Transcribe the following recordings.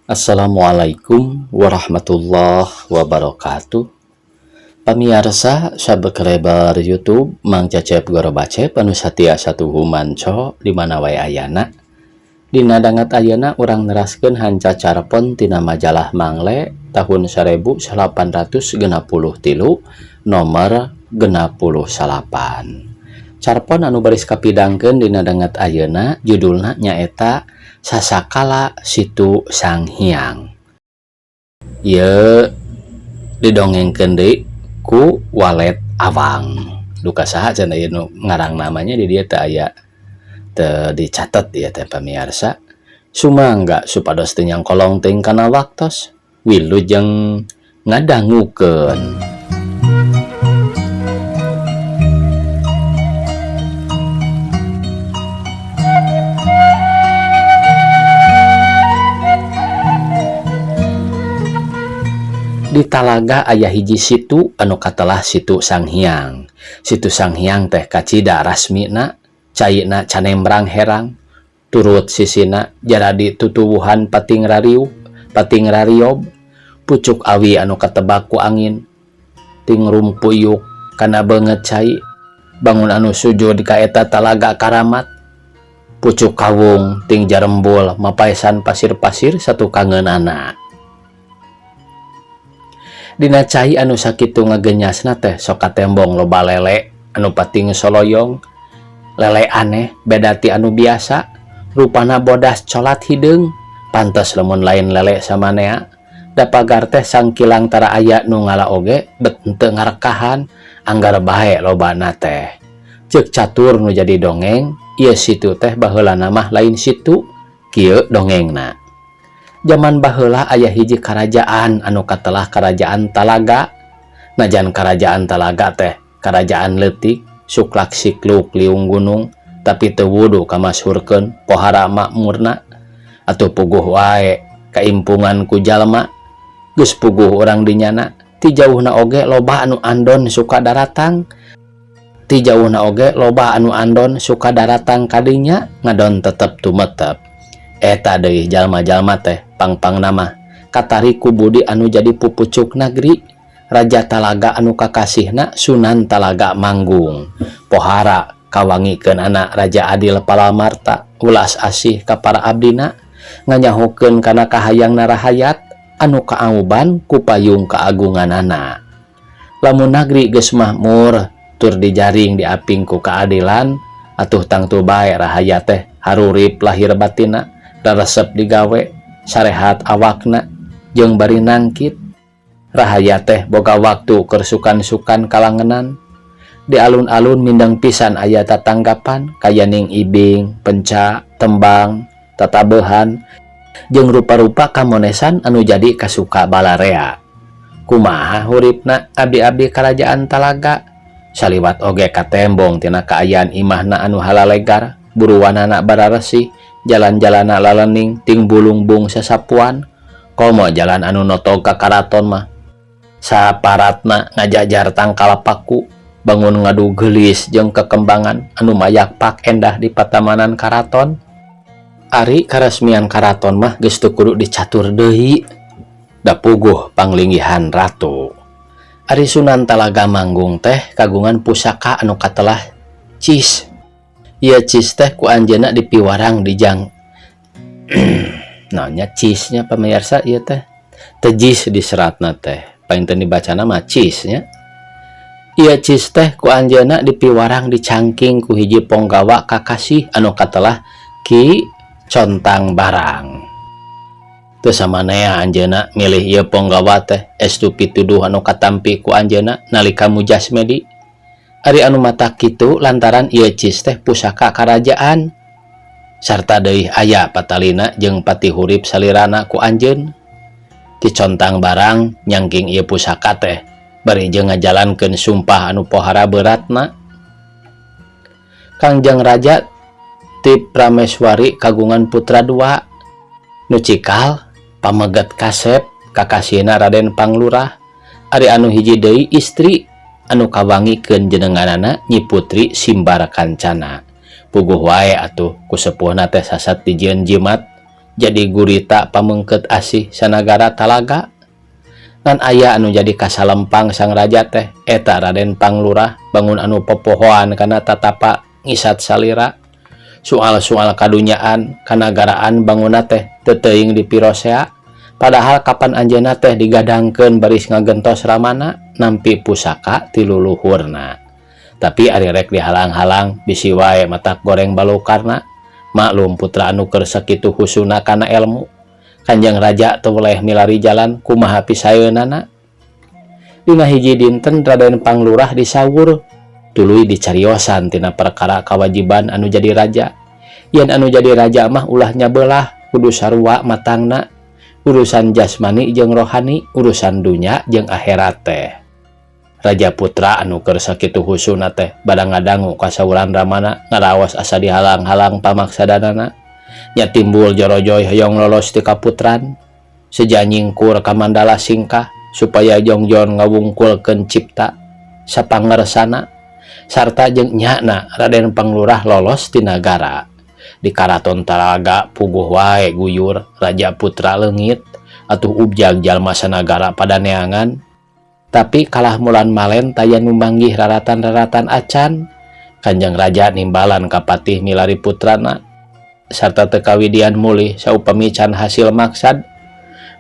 Assalamualaikum warahmatullahi wabarakatuh. Pamirsa subscriber YouTube Mang Cecep Gorobacep anu satia satuhu manco di mana wae ayana. Dina dangat ayeuna urang neraskeun hanca carpon tina majalah Mangle tahun 1863 nomor 68. Carpon anu baris kapidangkeun dina dangat ayeuna judulna nyaeta Sasakala Situ Sang Hyang. Ieu didongengkeun deui ku Walet Awang. Duka saha cenah ieu nu ngarang namanya di dieu teh aya teu dicatet ieu teh pamirsa. Sumangga supados teu nyangkolong teuing kana waktos wilujeng ngadangukeun. Di Talaga aya hiji situ anu katelah Situ Sang Hyang. Situ Sang Hyang teh kacida rasmina, caina canembrang herang, turut sisina jaradi tutuwuhan pating rariob, pucuk awi anu katebak ku angin, ting rumpuyuk kana beungeut cai, bangun anu sujud ka eta talaga karamat, pucuk kawung ting jarembul mapaesan pasir-pasir satu kangeunana. Dina cai anu sakitu ngagenyasna teh sok katembong loba lele anu pating soloyong, lele aneh beda ti anu biasa, rupana bodas colat hideung, pantes lamun lain lele samanea, da pagar teh sangkilang tara aya nu ngala oge bet henteu ngarekahan, anggar bae lobana teh. Ceuk catur nu jadi dongeng, ieu situ teh baheulana mah lain situ, kieu dongengna. Zaman baheula aya hiji karajaan anu katelah Karajaan Talaga. Najan Karajaan Talaga teh karajaan leutik, suklak sikluk liung gunung, tapi teu wudu kamasyhurkeun pohara makmurna. Atuh puguh wae kaimpungan ku jalma, geus puguh urang dinyana, ti jauhna oge loba anu andon suka daratang. Ti jauhna oge loba anu andon suka daratang kadinya ngadon tetep tumetep. Eta deui jalma-jalma teh pangpang nama katari ku budi anu jadi pupucuk negeri, Raja Talaga anu kakasihna Sunan Talaga Manggung, pohara kawangikeun anak Raja Adil Palamarta, ulas asih ka para abdina, nganyahokeun kana kahayangna rahayat anu kaauban ku payung kaagunganana. Lamun negeri geus makmur tur dijaring diaping ku keadilan, atuh tangtu bae rahayat teh harurip lahir batina, resep digawe, sarehat awakna, jeung bari nangkit. Rahayat teh boga waktu keur sukan-sukan kalangenan. Di alun-alun mindeng pisan aya tatanggapan kayaning ibing, penca, tembang, tatabeuhan, jeung rupa-rupa kamonesan anu jadi kasuka balarea. Kumaha huripna abdi-abdi Karajaan Talaga? Saliwat oge katembong tina kaayaan imahna anu halalegar, buruwanana bararesih, jalan-jalana lalening ting bulung-bung sasapuan, komo jalan anu notog ka karaton mah saparatna ngajajar tangkal paku, bangun ngadu geulis jeung kekembangan anu mayak pak endah di patamanan karaton. Ari karesmian karaton mah geus teu kudu dicatur deui, da puguh panglinggihan ratu. Ari Sunan Talaga Manggung teh kagungan pusaka anu katelah cis. Ieu cis teh ku anjeunna dipiwarang di jang naonnya cisnya pamirsa ieu teh tejis di seratna teh painten dibacana mah cisnya. Ieu cis teh ku anjeunna dipiwarang di cangking ku hiji ponggawa kakasih anu katelah Ki Contang Barang. Teu samanea anjeunna milih ieu ponggawa teh estu pituduh anu katampi ku anjeunna nalika mujasmedi. Ari anu mata kitu lantaran ieu cis teh pusaka karajaan, sarta deui aya patalina jeung pati hurip salirana ku anjeun. Ki Contang Barang nyangking ieu pusaka teh bari jeung ngajalankeun sumpah anu pohara beratna. Kangjeng Raja ti Prameswari kagungan putra dua, nu cikal pameget Kasep kakasihna Raden Panglurah, ari anu hiji deui istri anu kawangikeun jenenganana Nyi Putri Simbar Kancana. Puguh wae atuh ku sepuhna teh sasat dijieun jimat jadi gurita pamengket asih sanagara Talaga. Ngan aya anu jadi kasalempang sang raja teh eta Raden Panglurah bangun anu popohoan kana tatapa ngisat salira. Soal-soal kadunyaan kanagaraan bangunna teh teu teuing dipirosea, padahal kapan anjeunna teh digadangkeun baris ngagentos ramana nampi pusaka ti luluhurna. Tapi ari rek dihalang-halang bisi wae matak goreng balukarna. Maklum putra anu keur sakitu husuna kana ilmu. Kanjeng raja teu boleh milari jalan kumaha pisayeunana. Dina hiji dinten Raden Panglurah disawur tuluy dicariosan tina perkara kawajiban anu jadi raja. Yen anu jadi raja mah ulah nyabelah kudu sarua matangna, urusan jasmani jeung rohani, urusan dunya jeung akhirat teh. Raja putra anu keur sakitu husuna teh badang ngadangu kasawuran ramana ngaraos asa dihalang-halang pamaksadanana. Nya timbul jorojoy hoyong lolos ti kaputran, seja nyingkur ka Mandala Singkah supaya jongjon ngawungkulkeun cipta sapangersana sarta jeung nyana Raden Panglurah lolos ti nagara. Di Karaton Talaga puguh wae guyur raja putra leungit atuh ubjag jalma sanagara pada neangan. Tapi kalah mulan malen taya nu manggih raratan-raratan acan. Kanjeng raja nimbalan ka patih milari putrana sarta teu kawidian mulih saupami can hasil maksad.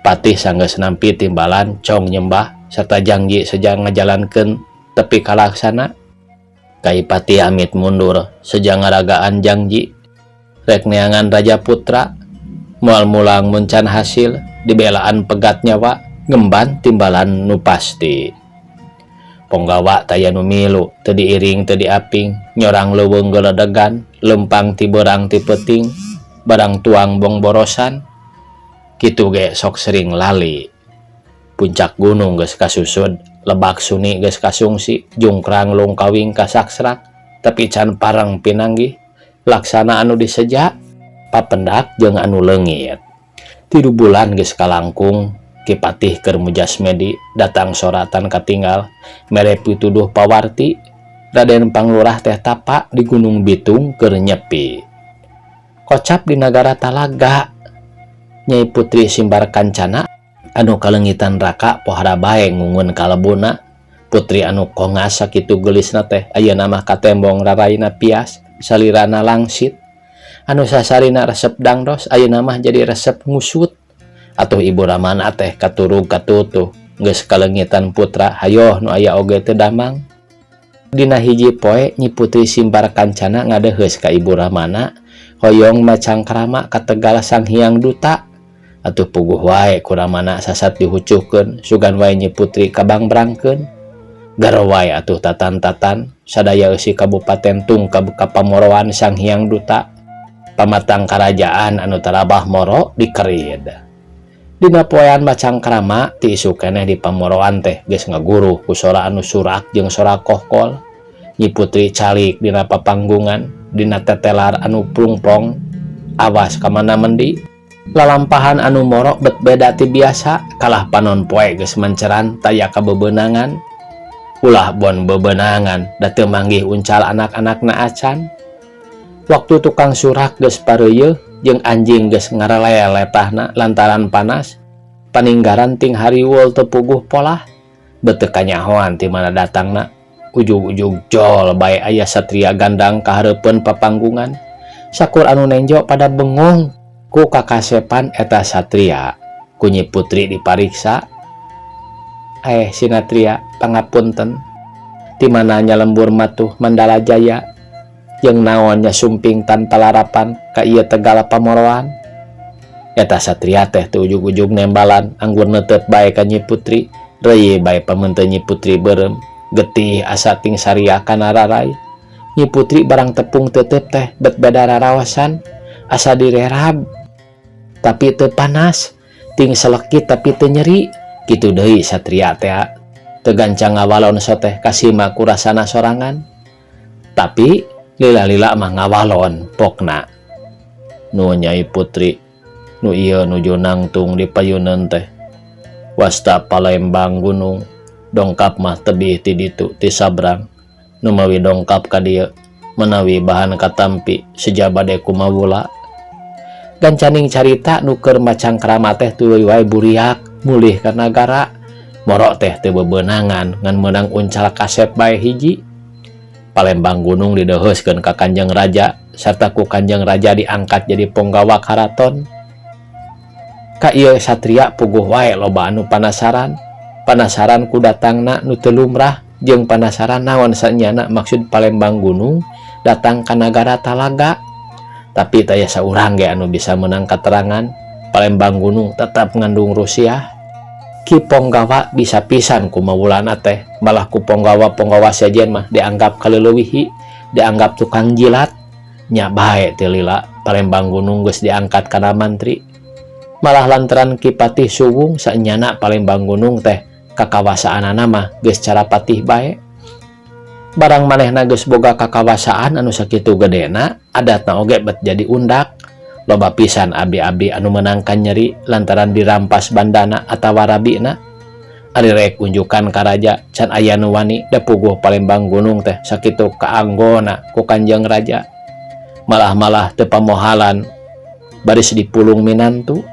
Patih sanggeus nampi timbalan cong nyembah sarta janji seja ngajalankeun tepi kalaksana. Kai patih amit mundur seja ngaragaan janji. Rek neangan raja putra moal mulang muncan hasil dibelaan pegat nyawa ngemban timbalan nu pasti. Ponggawa taya nu milu teu diiring teu diaping nyorang leuweung geledegan lempang ti beurang ti peuting barang tuang bong borosan kitu ge sok sering lali. Puncak gunung geus kasusud, lebak suni geus kasungsi, jungkrang lungkawing kasaksrak tapi can pareng pinanggih laksana anu diseja papendak jeung anu leungit. 3 bulan geus kalangkung Ki Patih keur mujasmedi datang soratan katinggal mere pituduh pawarti Raden Panglurah teh tapa di Gunung Bitung keur nyepi. Kocap di nagara Talaga Nyai Putri Simbar Kancana anu kalengitan raka pohara bae ngungun kalebuna. Putri anu kongas sakitu geulisna teh ayeuna mah katembong raraina pias salirana langsit, anu sasarina resep dangdos ayeuna mah jadi resep ngusut. Atuh ibu ramana teh katurug katutuh geus kalengitan putra hayoh nu aya oge teu damang. Dina hiji poe Nyi Putri Simbar Kancana ngadeheus ka ibu ramana hoyong macangkrama ka Tegal Sang Hyang Duta. Atuh puguh wae ku ramana sasat dihucuhkeun sugan wae Nyi Putri kabangbrangkeun. Garo wae atuh tatan-tatan sadaya eusi Kabupaten Tungkab ka Pamoroan Sang Hyang Duta. Pamatang karajaan anu tarabah moro dikerid. Dina poean macangkrama ti isu keneh di Pamoroan teh geus ngaguru ku sora anu surak jeung sora kohkol. Nyi Putri calik dina papanggungan dina tetelar anu plungpong awas ka mana mendi. Lalampahan anu moro bet beda ti biasa kalah panon poe geus menceran taya kabebeunangan. Ulah bon bebenangan da teu manggih uncal anak-anakna acan. Waktu tukang surak geus pareuyeul jeung anjing geus ngareleletahna lantaran panas, paninggaran ting hariwul teu puguh polah, beuteuk kanyahoan ti mana datangna. Ujug-ujug jol bae aya satria gandang kahareupeun papanggungan. Sakur anu nenjo pada bengong ku kakasepan eta satria. Ku Nyi Putri dipariksa. Sinatria pangapunten, ti mana nyalembur matuh Mandala Jaya jeung naonnya sumping tan palarapan ka ieu Tegal Pamoroan. Eta satria teh teu ujug-ujug nembalan anggur neuteut bae ka Nyi Putri, reuy bae pamunten Nyi Putri beureum, getih asa ting saria kana rarai. Nyi Putri barang tepung teuteup teh bet beda raraosan, asa direrab tapi teu panas, ting selekit tapi teu nyeri. Kitu deui satria teh teu gancang ngawalon soteh kasima ku rasana sorangan. Tapi lila-lila mah ngawalon pokna. Nu Nyai Putri nu ieu nuju nangtung di payuneun teh wasta Palembang gunung, dongkap mah tebih ti ditu ti sabrang. Nu mawi dongkap ka dieu menawi bahan katampi seja bade kumawula. Gancaning carita nuker macang keramat teh tuluy wae buriak mulih ka nagara. Morok teh teu bebenangan ngan menang uncal kasep bae hiji. Palembang Gunung dideheuskeun ka Kanjeng Raja sarta ku Kanjeng Raja diangkat jadi punggawa karaton. Ka ieu satria puguh wae loba anu panasaran ku datangna nu teu lumrah jeung panasaran naon saenyana maksud Palembang Gunung datang ka nagara Talaga. Tapi taya saurang ge anu bisa menang katerangan Palembang Gunung tetap ngandung Rusia. Ki ponggawa bisa pisan ku mawulana teh, malah ku ponggawa sejen mah dianggap kaleuweuhi, dianggap tukang jilat. Nya bae teu lila Palembang Gunung geus diangkat kana mantri. Malah lantaran Ki Patih Suwung saenyana Palembang Gunung teh kakawasaanana mah geus cara patih bae. Barang manehna geus boga kakawasaan anu sakitu gedena, adatna oge bet jadi undak. Loba pisan abi-abi anu menangkan nyeri lantaran dirampas bandana atawa rabina. Ari rek unjukan ka raja can aya nu wani da puguh Palembang Gunung teh sakitu kaanggona ku Kanjeng Raja. Malah teu pamohalan baris dipulung minantu.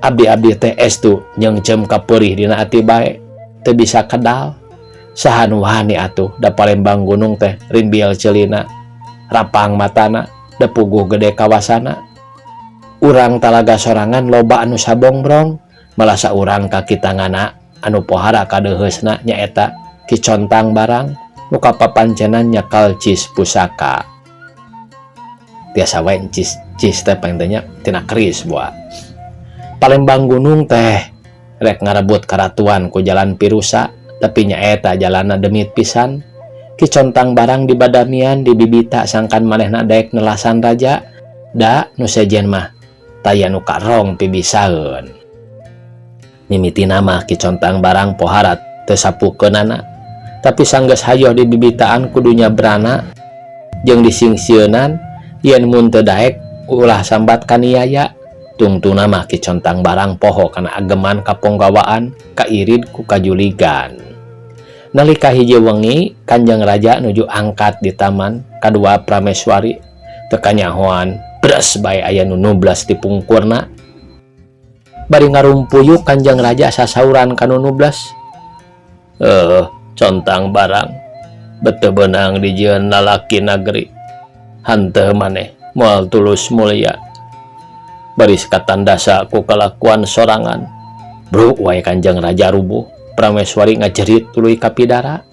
Abi-abi teh estu nyengcem kapeurih dina ati bae teu bisa kedal. Saha nu wani atuh da Palembang Gunung teh rimbiel ceulina, rapang matana, da puguh gede kawasana. Urang Talaga sorangan loba anu sabongbrong, malah saurang kaki tangana anu pohara kadeheusna nyaeta Ki Contang Barang nu kapapancenan nyakal cis pusaka. Tiasa wae cis teh pantenya tina keris buat. Palembang Gunung teh rek ngarebut karatuan ku jalan Pirusa, tapi nyaeta jalanna demit pisan. Ki Contang Barang di badamian dibibita sangkan manehna daek nelasan raja, da nu sejen mah taya nu karong pibisaeun. Mimitina mah Ki Contang Barang pohara teu sapukeunana, tapi sanggeus hayoh di bibitaan kudunya berana jeung disingsieunnan yen mun teu daek ulah sambat kaniaya. Tungtuna mah Ki Contang Barang poho kana ageman kaponggawaan kairid ku kajuligan. Nalika hiji wengi Kanjeng Raja nuju angkat di taman kadua prameswari teu kanyahoan beres bae aya nu 12 di pungkurna. Bari ngarumpuyuk Kanjeng Raja sasauran ka nu 12. Contang Barang beteu beunang dijieun lalaki nagri. Hanteu maneh moal tulus mulia. Baris katandasa ku kalakuan sorangan. Bro wae Kanjeng Raja rubuh. Prameswari ngajerit tuluy kapidara.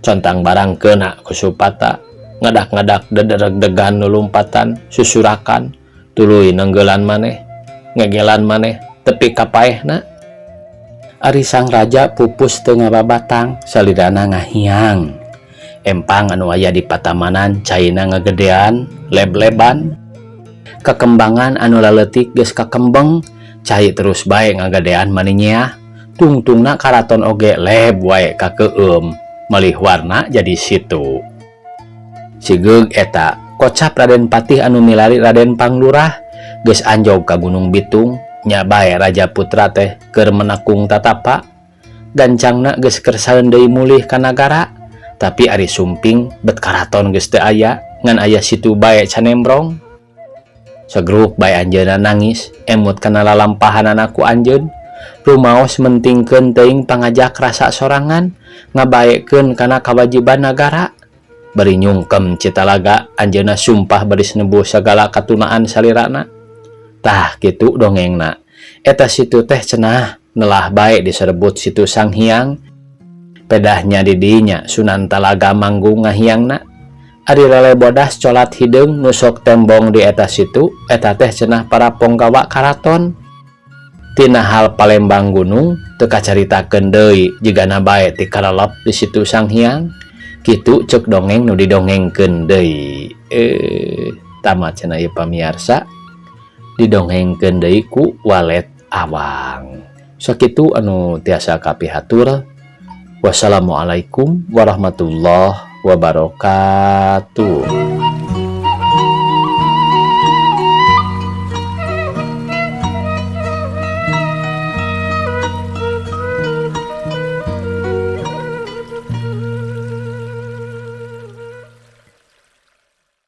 Contang Barang keuna ku supata. Ngadak-ngadak dedereg-degan nulumpatan susurakan tuluy nenggelan maneh ngegelan maneh tepi kapaehna. Ari sang raja pupus teu ngababatang salirana ngahiang. Empang anu aya di patamanan caina ngagedean leb-leban. Kekembangan anu laletik geus kakembeng cai terus bae ngagedean maninya. Tungtungna karaton oge leb wae kakeueum malih warna jadi situ. Sigeug eta kocap Raden Patih anu milari Raden Panglurah geus anjog ka Gunung Bitung. Nya bae Raja Putra teh keur menakung tatapa. Gancangna geus keur saeun deui mulih ka nagara, tapi ari sumping bet karaton geus teu aya ngan aya situ bae canembrong. Segruk bae anjeunna nangis emut kana lalampahanana ku anjeun. Rumaos mentingkeun teuing pangajak rasa sorangan ngabaekeun kana kawajiban nagara. Bari nyungkem Citalaga anjeunna sumpah baris nebus sagala katunaan salirana. Tah kitu dongengna. Eta situ teh cenah nelah bae diserebut situ Sang Hyang. Pedahnya di dinya Sunan Talaga manggung ngahiangna. Ari lele bodas colat hideung nusok tembong di eta situ, eta teh cenah para ponggawa karaton. Tina hal Palembang Gunung teu kacaritakeun deui jigana bae ti karelep di situ Sang Hyang. Kitu cek dongeng nu didongengkeun deui. Tamat cenah ieu pamirsa. Didongengkeun deui ku Walet Awang. Sakitu anu tiasa kapihatur. Wassalamualaikum warahmatullahi wabarakatuh.